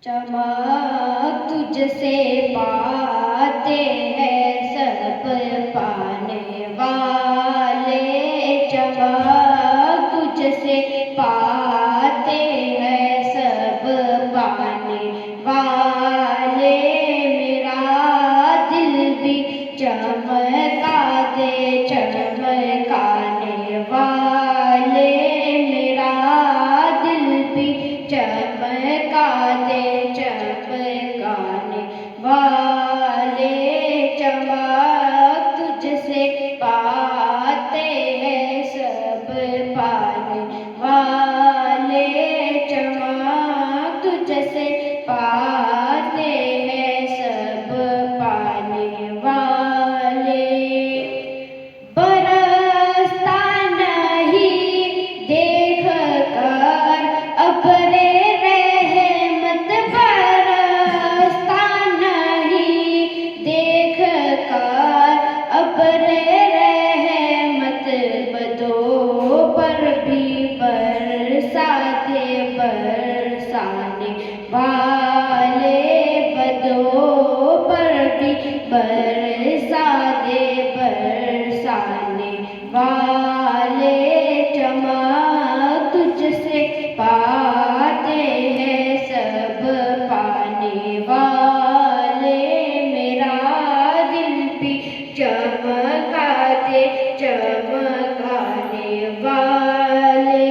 चमक तुझसे पाते हैं सब पाने वाले, चमक तुझसे पाते हैं सब पाने वाले। मेरा दिल भी चमका दे चमकाने वाले, मेरा दिल भी चमका दे चमकाने वाले। चमक तुझसे पाते हैं सब पाने वाले, चमक तुझसे पाते हैं सब पाने वाले। बरसता नहीं देख कर अबरे रहमत, बरसता नहीं देख कर अबरे रहमत, बदों पर भी बरसा दे बरसाने वाले, बदों पर भी बरसा दे बरसाने वाले। चमक तुझसे पाते हैं सब पाने वाले, मेरा दिल भी चमका दे चमकाने वाले।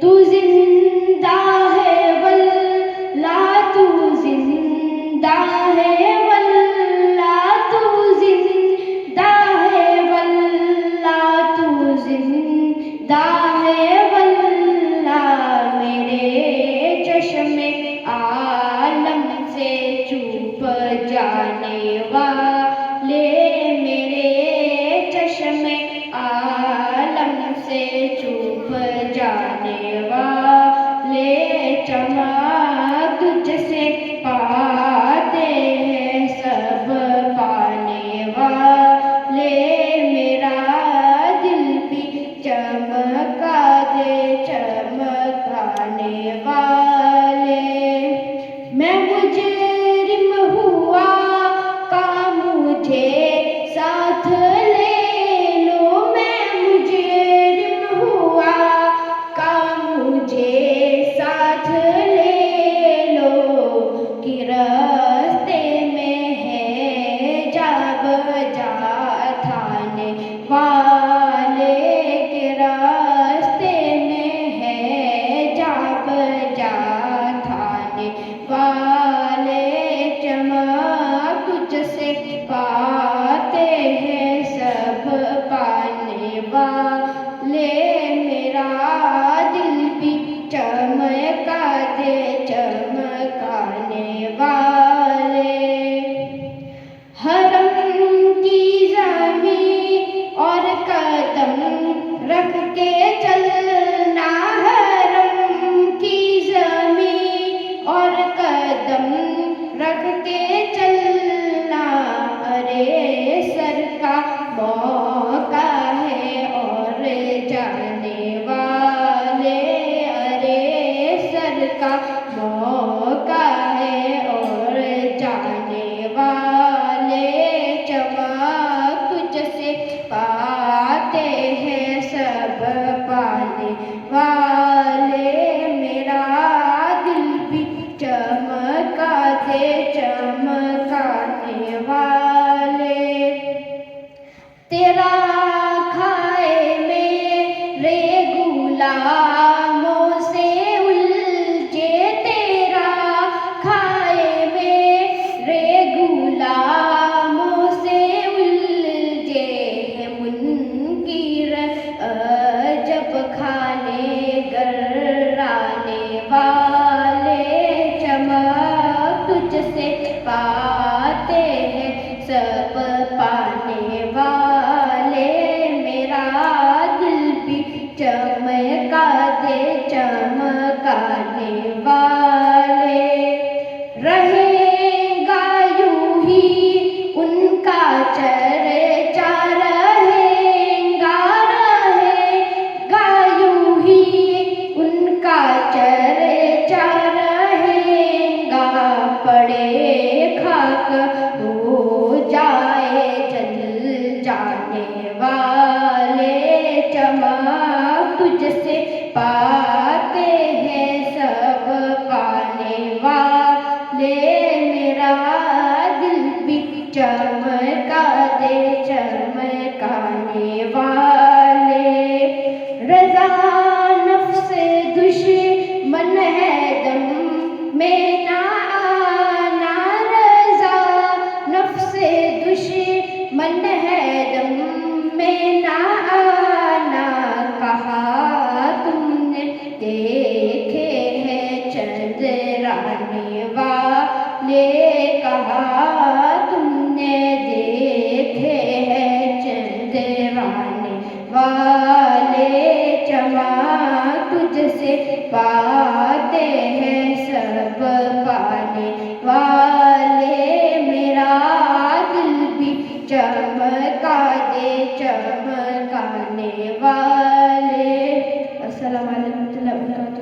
तू जिंदा है वल्लाह, तू जिंदा है वल्लाह, तू जिंदा है वल्लाह, तू जिंदा है वल्लाह। मेरे चश्मे आलम से छुप जाने वाले, मेरे चश्मे आलम से छुप जाने वाले। चमक तुझसे पाते हैं सब पाने वाले, मेरा दिल भी चमका दे चमकाने वाले। मैं मुजरिम हुआ का मुझे साथ ले लो, मैं मुजरिम हुआ का मुझे साथ ले लो, कि रास्ते में है जा बजा थाने वाले, के रास्ते में है जा बजा थाने वाले। चमक तुझसे पाते हैं सब पाने वाले, मेरा दिल भी चमका दे चमकाने वाले। हरम की ज़मीं और कदम रख के चलना, हरम की ज़मीं और कदम रख के चलना। अरे सर का मौका है और जाने वाले, अरे सर का मौका है और जाने वाले। चमक तुझसे पाते हैं सब पाने वाले, मेरा दिल भी चमका दे चमकाने वाले। तेरा खाए मेरे गुलामों से उलझे, तेरा खाए मेरे गुलामों से उलझे हैं मुनकिर जब खाने गराने वाले। चमक तुझसे चंद्राने वाले कहा तुमने देखे हैं चंद्राने वाले चमक तुझसे पाते हैं सब पाने वाले मेरा दिल भी चमका दे चमकाने वाले। अस्सलाम वालेकुम।